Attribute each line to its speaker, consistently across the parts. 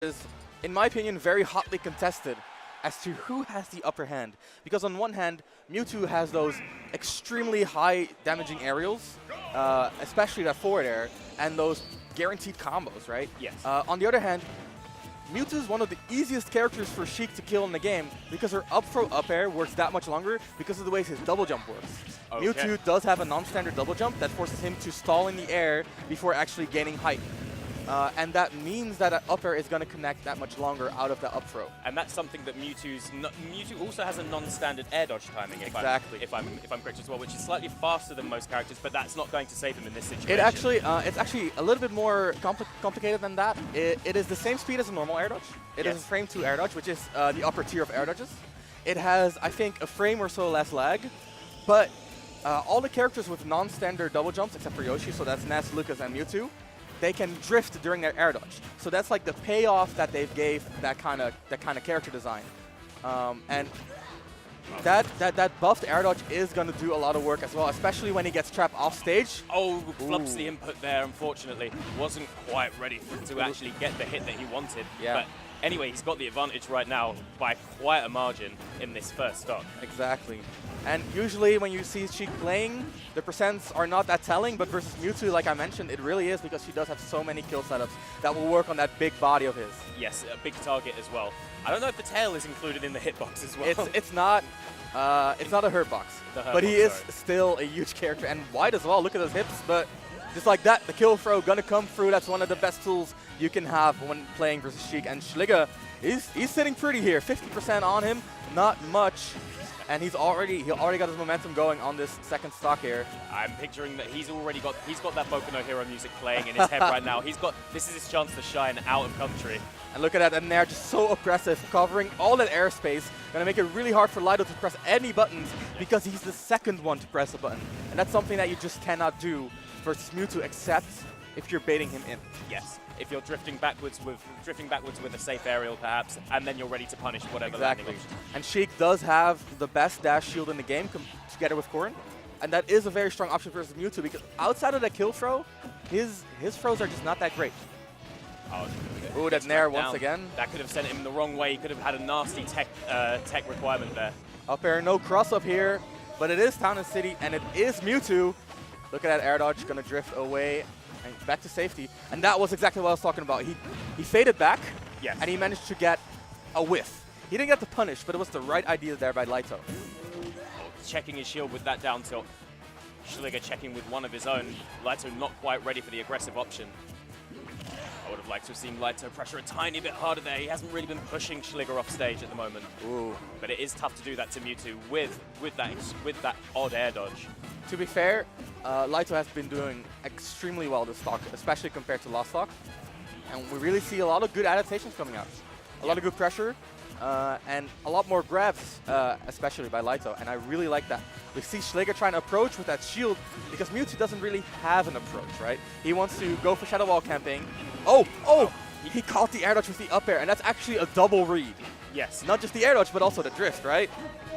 Speaker 1: is, in my opinion, very hotly contested as to who has the upper hand. Because on one hand, Mewtwo has those extremely high damaging aerials, especially that forward air, and those guaranteed combos, right?
Speaker 2: Yes.
Speaker 1: On the other hand, Mewtwo is one of the easiest characters for Sheik to kill in the game because her up throw up air works that much longer because of the way his double jump works. Okay. Mewtwo does have a non-standard double jump that forces him to stall in the air before actually gaining height. And that means that an up air is going to connect that much longer out of the up throw.
Speaker 2: And that's something that Mewtwo also has a non-standard air dodge timing, if I'm correct as well, which is slightly faster than most characters, but that's not going to save him in this situation.
Speaker 1: It's actually a little bit more complicated than that. It is the same speed as a normal air dodge. It is a frame 2 air dodge, which is the upper tier of air dodges. It has, I think, a frame or so less lag, but all the characters with non-standard double jumps, except for Yoshi, so that's Ness, Lucas, and Mewtwo, they can drift during their air dodge. So that's like the payoff that they gave that kind of character design. And that buffed air dodge is going to do a lot of work as well, especially when he gets trapped off stage.
Speaker 2: Oh, flubs the input there, unfortunately. Wasn't quite ready to actually get the hit that he wanted.
Speaker 1: Yeah.
Speaker 2: But anyway, he's got the advantage right now by quite a margin in this first stock.
Speaker 1: Exactly. And usually when you see Sheik playing, the percents are not that telling, but versus Mewtwo, like I mentioned, it really is because she does have so many kill setups that will work on that big body of his.
Speaker 2: Yes, a big target as well. I don't know if the tail is included in the hitbox as well.
Speaker 1: It's not a hurt box, but he is still a huge character and wide as well. Look at those hips, but just like that, the kill throw gonna come through. That's one of the best tools you can have when playing versus Sheik. And Schligger, he's sitting pretty here, 50% on him, not much. And he already got his momentum going on this second stock here. I'm
Speaker 2: picturing that he's got that Boku no Hero music playing in his head right now. This is his chance to shine out of country.
Speaker 1: And look at that, and they're just so aggressive, covering all that airspace. Gonna make it really hard for Lyto to press any buttons because he's the second one to press a button. And that's something that you just cannot do versus Mewtwo, except if you're baiting him in.
Speaker 2: Yes. If you're drifting backwards with a safe aerial, perhaps, and then you're ready to punish whatever landing option.
Speaker 1: And Sheik does have the best dash shield in the game together with Corrin, and that is a very strong option versus Mewtwo because outside of that kill throw, his throws are just not that great. Oh, that Nair once again.
Speaker 2: That could have sent him the wrong way. He could have had a nasty tech requirement there.
Speaker 1: Up air, no cross up here, but it is Town and City, and it is Mewtwo. Look at that air dodge, gonna drift away. And back to safety, and that was exactly what I was talking about. He faded back,
Speaker 2: yes,
Speaker 1: and he managed to get a whiff. He didn't get the punish, but it was the right idea there by Lyto.
Speaker 2: Checking his shield with that down tilt. Schligger checking with one of his own. Lyto not quite ready for the aggressive option. I would have liked to have seen Lyto pressure a tiny bit harder there. He hasn't really been pushing Schligger off stage at the moment.
Speaker 1: Ooh.
Speaker 2: But it is tough to do that to Mewtwo with that odd air dodge.
Speaker 1: To be fair, Lyto has been doing extremely well this stock, especially compared to last stock. And we really see a lot of good adaptations coming out. A lot of good pressure, and a lot more grabs, especially by Lyto. And I really like that. We see Schligger trying to approach with that shield because Mewtwo doesn't really have an approach, right? He wants to go for Shadow Wall camping. Oh! He caught the air dodge with the up air, and that's actually a double read.
Speaker 2: Yes.
Speaker 1: Not just the air dodge, but also the drift, right?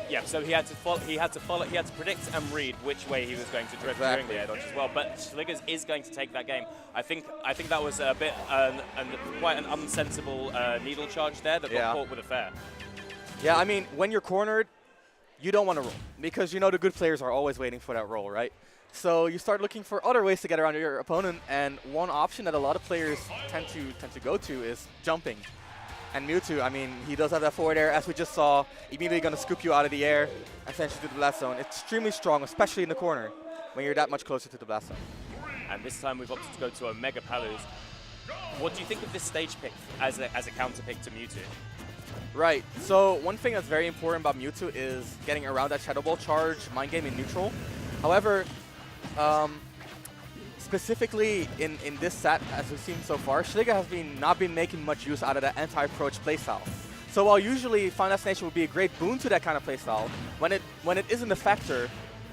Speaker 2: Yeah, so he had to predict and read which way he was going to drift during the air dodge as well. But Schligger is going to take that game. I think that was a bit quite an unsensible needle charge there that got caught with a fair.
Speaker 1: Yeah, I mean, when you're cornered, you don't want to roll because you know the good players are always waiting for that roll, right? So you start looking for other ways to get around your opponent, and one option that a lot of players tend to go to is jumping. And Mewtwo, I mean, he does have that forward air, as we just saw, immediately going to scoop you out of the air and send you to the blast zone. Extremely strong, especially in the corner, when you're that much closer to the blast zone.
Speaker 2: And this time we've opted to go to a Mega Paluz. What do you think of this stage pick as a counter pick to Mewtwo?
Speaker 1: Right, so one thing that's very important about Mewtwo is getting around that Shadow Ball charge, Mind Game in neutral. However, specifically in this set, as we've seen so far, Schligger has not been making much use out of that anti-approach playstyle. So while usually Final Destination would be a great boon to that kind of playstyle, when it isn't a factor,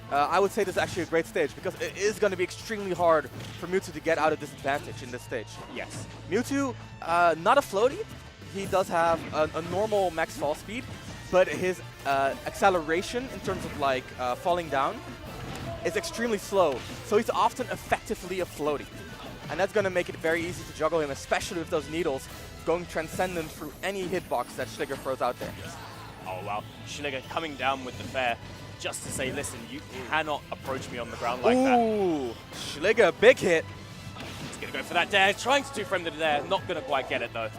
Speaker 1: I would say this is actually a great stage because it is going to be extremely hard for Mewtwo to get out of disadvantage in this stage.
Speaker 2: Yes.
Speaker 1: Mewtwo, not a floaty. He does have a normal max fall speed, but his acceleration in terms of like falling down is extremely slow, so he's often effectively a floaty. And that's going to make it very easy to juggle him, especially with those needles going transcendent through any hitbox that Schligger throws out there.
Speaker 2: Oh, wow. Schligger coming down with the fair just to say, listen, you cannot approach me on the ground like that.
Speaker 1: Ooh, Schligger, big hit.
Speaker 2: He's going to go for that dare. Trying to two-frame the dare. Not going to quite get it, though.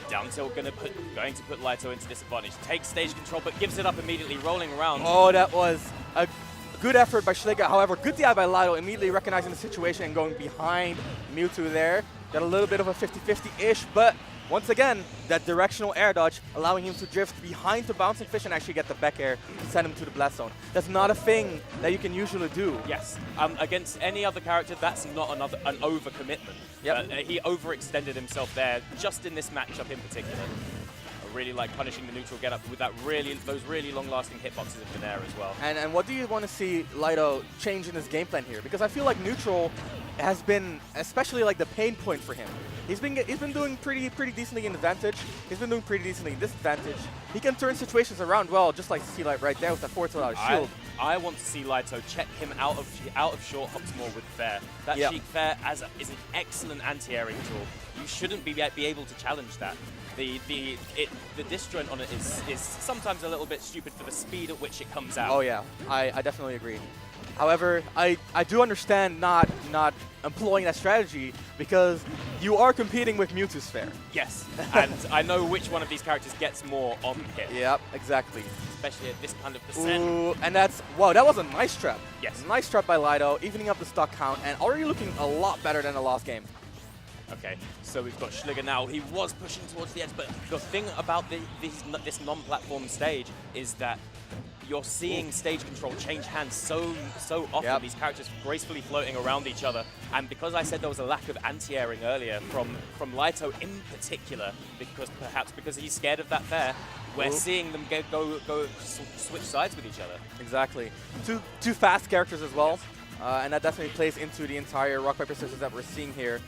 Speaker 2: Down tilt going to put Lyto into disadvantage. Takes stage control, but gives it up immediately, rolling around.
Speaker 1: Oh, that was a good effort by Schligger. However, good DI by Lyto, immediately recognizing the situation and going behind Mewtwo there. Got a little bit of a 50-50-ish, but once again, that directional air dodge, allowing him to drift behind the bouncing fish and actually get the back air to send him to the blast zone. That's not a thing that you can usually do.
Speaker 2: Yes, against any other character, that's not an overcommitment.
Speaker 1: Yep.
Speaker 2: He overextended himself there, just in this matchup in particular. I really like punishing the neutral get up with that those really long-lasting hitboxes in the air as well.
Speaker 1: And what do you want to see Lyto change in his game plan here? Because I feel like neutral has been especially like the pain point for him. He's been doing pretty decently in advantage. He's been doing pretty decently in disadvantage. He can turn situations around well, just like Sea Light right there with that forward tilt out of shield.
Speaker 2: I want to see Lyto check him out of short hops more with fair. That Sheik fair is an excellent anti-airing tool. You shouldn't be able to challenge that. The disjoint on it is sometimes a little bit stupid for the speed at which it comes out.
Speaker 1: Oh yeah, I definitely agree. However, I do understand not employing that strategy because you are competing with Mewtwo's fair.
Speaker 2: Yes, and I know which one of these characters gets more on hit.
Speaker 1: Yep, exactly.
Speaker 2: Especially at this kind of percent.
Speaker 1: Ooh, and that's, wow, that was a nice trap.
Speaker 2: Yes.
Speaker 1: Nice trap by Lyto, evening up the stock count, and already looking a lot better than the last game.
Speaker 2: Okay, so we've got Schligger now. He was pushing towards the edge, but the thing about this non-platform stage is that you're seeing stage control change hands so often.
Speaker 1: Yep.
Speaker 2: These characters gracefully floating around each other. And because I said there was a lack of anti-airing earlier from Lyto in particular, perhaps because he's scared of that fair, we're seeing them go switch sides with each other.
Speaker 1: Exactly. Two fast characters as well, and that definitely plays into the entire rock, paper, scissors that we're seeing here.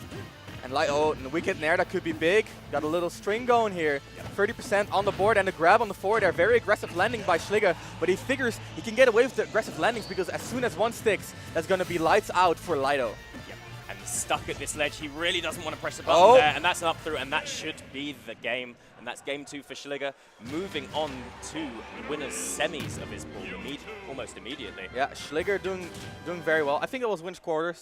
Speaker 1: And Lyto, and the wicked nair, that could be big. Got a little string going here. 30% on the board and a grab on the forward there. Very aggressive landing by Schligger, but he figures he can get away with the aggressive landings because as soon as one sticks, that's going to be lights out for Lyto.
Speaker 2: Yep. And he's stuck at this ledge. He really doesn't want to press the button there, and that's an up through, and that should be the game. And that's game 2 for Schligger, moving on to winners semis of his pool almost immediately.
Speaker 1: Yeah, Schligger doing very well. I think it was winch quarters,